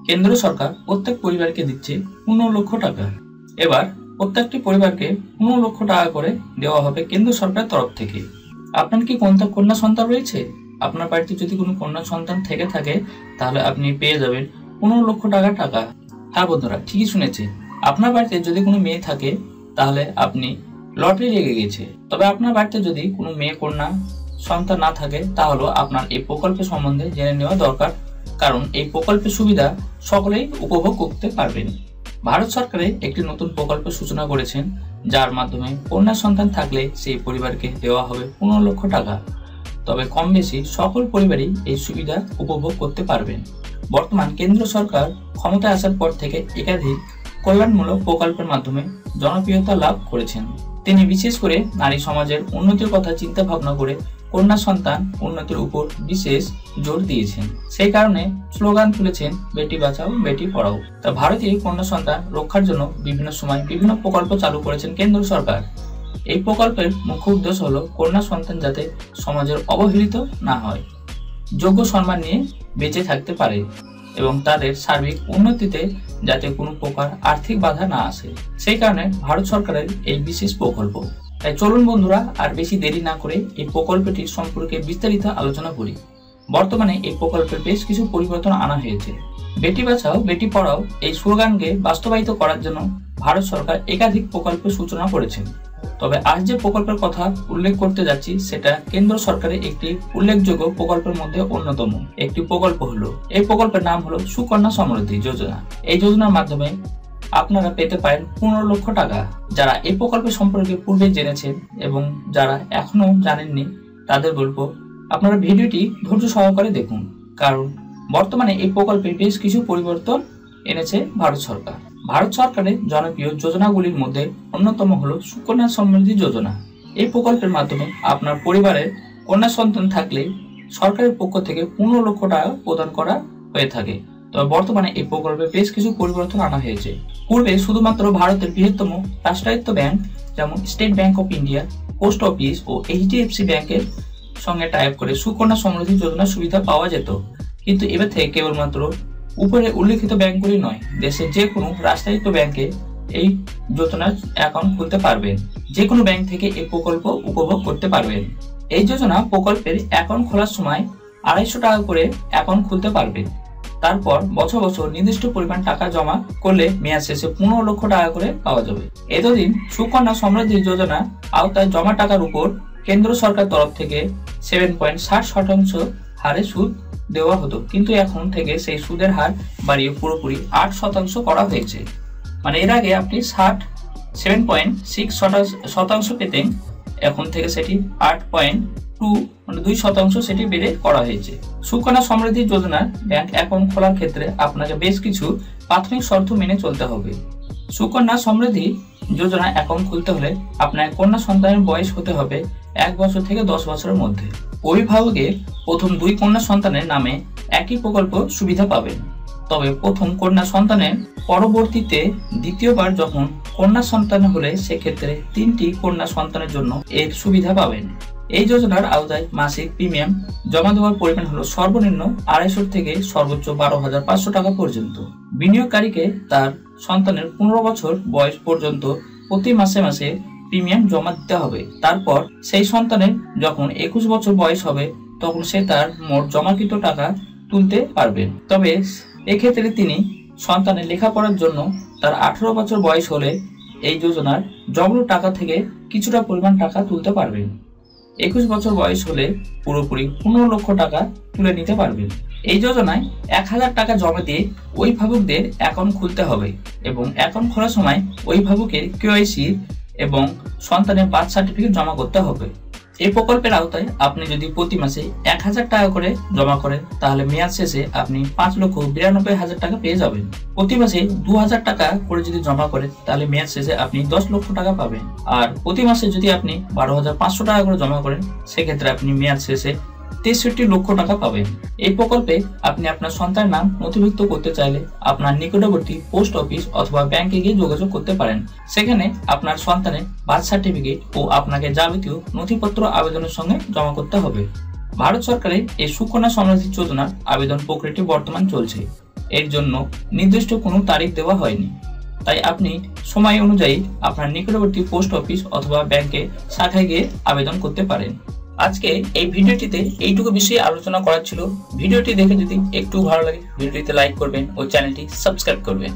কেন্দ্র সরকার প্রত্যেক পরিবারকে দিচ্ছে 15 লক্ষ টাকা। এবার প্রত্যেকটি পরিবারকে 15 লক্ষ টাকা করে দেওয়া হবে কেন্দ্র সরকারের তরফ থেকে। আপনার কি কন্যা সন্তান রয়েছে? আপনার বাড়িতে যদি কোনো কন্যা সন্তান থেকে থাকে তাহলে আপনি পেয়ে যাবেন 15 লক্ষ টাকা। হ্যাঁ বন্ধুরা, ঠিকই শুনেছে। আপনার বাড়িতে যদি কোনো মেয়ে থাকে তাহলে আপনি লটারি লেগে গেছে। তবে আপনার বাড়িতে যদি কোনো মেয়ে কন্যা সন্তান না থাকে তাহলে আপনার এই প্রকল্পের সম্বন্ধে জেনে নেওয়া দরকার, কারণ এই প্রকল্পের সুবিধা সকলেই উপভোগ করতে পারবেন। ভারত সরকারের একটি নতুন প্রকল্পের সূচনা করেছেন, যার মাধ্যমে কন্যা সন্তান থাকলে সেই পরিবারকে দেওয়া হবে 15 লক্ষ টাকা। তবে কম বেশি সকল পরিবারই এই সুবিধা উপভোগ করতে পারবেন। বর্তমান কেন্দ্র সরকার ক্ষমতায় আসার পর থেকে একাধিক কল্যাণমূলক প্রকল্পের মাধ্যমে জনপ্রিয়তা লাভ করেছেন। তিনি বিশেষ করে নারী সমাজের উন্নতির কথা চিন্তা ভাবনা করে কন্যা সন্তান উন্নতির উপর বিশেষ জোর দিয়েছেন। সেই কারণে স্লোগান তুলেছেন বেটি বাঁচাও বেটি পড়াও। তা ভারতীয় কন্যা সন্তান রক্ষার জন্য বিভিন্ন সময় বিভিন্ন প্রকল্প চালু করেছেন কেন্দ্র সরকার। এই প্রকল্পের মুখ্য উদ্দেশ্য হলো কন্যা সন্তান যাতে সমাজের অবহেলিত না হয়, যোগ্য সম্মান নিয়ে বেঁচে থাকতে পারে এবং তাদের সার্বিক উন্নতিতে যাতে কোনো প্রকার আর্থিক বাধা না আসে। সেই কারণে ভারত সরকারের এই বিশেষ প্রকল্প। তাই চলুন বন্ধুরা, আর বেশি দেরি না করে এই প্রকল্পটির সম্পর্কে বিস্তারিত আলোচনা করি। বর্তমানে এই প্রকল্পের বেশ কিছু পরিবর্তন আনা হয়েছে। বেটি বাঁচাও বেটি পড়াও এই স্লোগানকে বাস্তবায়িত করার জন্য ভারত সরকার একাধিক প্রকল্পের সূচনা করেছেন। তবে আজ যে প্রকল্পের কথা উল্লেখ করতে যাচ্ছি সেটা কেন্দ্র সরকারের একটি উল্লেখযোগ্য প্রকল্পের মধ্যে অন্যতম একটি প্রকল্প হলো। এই প্রকল্পের নাম হলো সুকন্যা সমৃদ্ধি যোজনা। এই যোজনার মাধ্যমে আপনারা পেতে পারেন 15 লক্ষ টাকা। যারা এই প্রকল্পের সম্পর্কে পূর্বে জেনেছেন এবং যারা এখনো জানেননি তাদের বলবো আপনারা ভিডিওটি ধৈর্য সহকারে দেখুন, কারণ বর্তমানে এই প্রকল্পে বেশ কিছু পরিবর্তন এনেছে ভারত সরকার। ভারত সরকারের জনপ্রিয় যোজনাগুলির মধ্যে অন্যতম হলো সুকন্যা সমৃদ্ধি যোজনা। এই প্রকল্পের মাধ্যমে আপনার পরিবারের কন্যা সন্তান থাকলে সরকারের পক্ষ থেকে 15 লক্ষ টাকা প্রদান করা হয়ে থাকে। তবে বর্তমানে এই প্রকল্পে বেশ কিছু পরিবর্তন আনা হয়েছে। পূর্বে শুধুমাত্র ভারতের বৃহত্তম রাষ্ট্রায়ত্ত ব্যাংক যেমন State Bank of India, post office ও এইচডিএফসি ব্যাংকের সঙ্গে টাই আপ করে সুকন্যা সমৃদ্ধি যোজনার সুবিধা পাওয়া যেত, কিন্তু এবার থেকে কেবলমাত্র উপরে উল্লেখিত ব্যাংকগুলি নয়, দেশের যে কোনো রাষ্ট্রায়ত্ত ব্যাংকে এই যোজনার অ্যাকাউন্ট খুলতে পারবেন। যে কোনো ব্যাংক থেকে এই প্রকল্প উপভোগ করতে পারবেন। এই যোজনা প্রকল্পের অ্যাকাউন্ট খোলার সময় 250 টাকা করে অ্যাকাউন্ট খুলতে পারবেন। তারপর বছর বছর নির্দিষ্ট পরিমাণ টাকা জমা করলে মেয়াদ শেষে 15 লক্ষ টাকা করে পাওয়া যাবে। এতদিন সুকন্যা সমৃদ্ধি যোজনা আওতায় জমা টাকার উপর কেন্দ্র সরকার তরফ থেকে 7.60% হারে সুদ দেওয়া হতো, কিন্তু এখন থেকে সেই সুদের হার বাড়িয়ে পুরোপুরি 8% করা হয়েছে। মানে এর আগে আপনি 7.6% পেতেন, এখন থেকে সেটি 8.2% সেটি বেড়ে করা হয়েছে। সুকন্যা সমৃদ্ধি যোজনার ব্যাংক অ্যাকাউন্ট খোলার ক্ষেত্রে আপনাকে বেশ কিছু প্রাথমিক শর্ত মেনে চলতে হবে। সুকন্যা সমৃদ্ধি যোজনা অ্যাকাউন্ট খুলতে হলে আপনার কন্যা সন্তানের বয়স হতে হবে 1 বছর থেকে 10 বছরের মধ্যে। অভিভাবকের প্রথম 2 কন্যা সন্তানের নামে একই প্রকল্প সুবিধা পাবেন। তবে প্রথম কন্যা সন্তানের পরবর্তীতে দ্বিতীয়বার যখন কন্যা সন্তান হলে সেক্ষেত্রে 3টি কন্যা সন্তানের জন্য এর সুবিধা পাবেন। এই যোজনার আওতায় মাসিক প্রিমিয়াম জমা দেওয়ার পরিমাণ হলো সর্বনিম্ন 250 থেকে সর্বোচ্চ 12,500 টাকা পর্যন্ত। বিনিয়োগকারীকে তার সন্তানের 15 বছর বয়স পর্যন্ত প্রতি মাসে মাসে প্রিমিয়াম জমা দিতে হবে। তারপর সেই সন্তানের যখন 21 বছর বয়স হবে তখন সে তার মোট জমাকৃত টাকা তুলতে পারবেন। তবে এক্ষেত্রে তিনি সন্তানের লেখাপড়ার জন্য তার 18 বছর বয়স হলে এই যোজনার জমানো টাকা থেকে কিছুটা পরিমাণ টাকা তুলতে পারবেন। 21 বছর বয়স হলে পুরোপুরি 15 লক্ষ টাকা তুলে নিতে পারবেন। এই যোজনায় 1000 টাকা জমা দিয়ে অভিভাবকদের অ্যাকাউন্ট খুলতে হবে এবং অ্যাকাউন্ট খোলার সময় অভিভাবকের কেওয়াইসি এবং সন্তানের বার্থ সার্টিফিকেট জমা করতে হবে। এই প্রকল্পের আওতায় আপনি যদি প্রতি মাসে 1000 টাকা করে জমা করেন তাহলে মেয়াদ শেষে আপনি 5,92,000 টাকা পেয়ে যাবেন। প্রতি মাসে 2000 টাকা করে যদি জমা করেন তাহলে মেয়াদ শেষে আপনি 10 লক্ষ টাকা পাবেন। আর প্রতি মাসে যদি আপনি 12,500 টাকা করে জমা করেন সেক্ষেত্রে আপনি মেয়াদ শেষে 63 লক্ষ টাকা পাবেন। এই প্রকল্পে আপনি আপনার সন্তানের নাম নথিভুক্ত করতে চাইলে আপনার নিকটবর্তী পোস্ট অফিস অথবা ব্যাংকে গিয়ে যোগাযোগ করতে পারেন। সেখানে আপনার সন্তানের বার্থ সার্টিফিকেট ও আপনাকে যাবতীয় নথিপত্র আবেদনের সঙ্গে জমা করতে হবে। ভারত সরকারের এই সুকন্যা সমৃদ্ধি যোজনার আবেদন প্রক্রিয়াটি বর্তমান চলছে। এর জন্য নির্দিষ্ট কোনো তারিখ দেওয়া হয়নি, তাই আপনি সময় অনুযায়ী আপনার নিকটবর্তী পোস্ট অফিস অথবা ব্যাংকে শাখায় গিয়ে আবেদন করতে পারেন। আজকে এই ভিডিওটিতে এইটুকু বিষয়ে আলোচনা করার ছিল। ভিডিওটি দেখে যদি একটু ভালো লাগে ভিডিওটিতে লাইক করবেন ও চ্যানেলটি সাবস্ক্রাইব করবেন।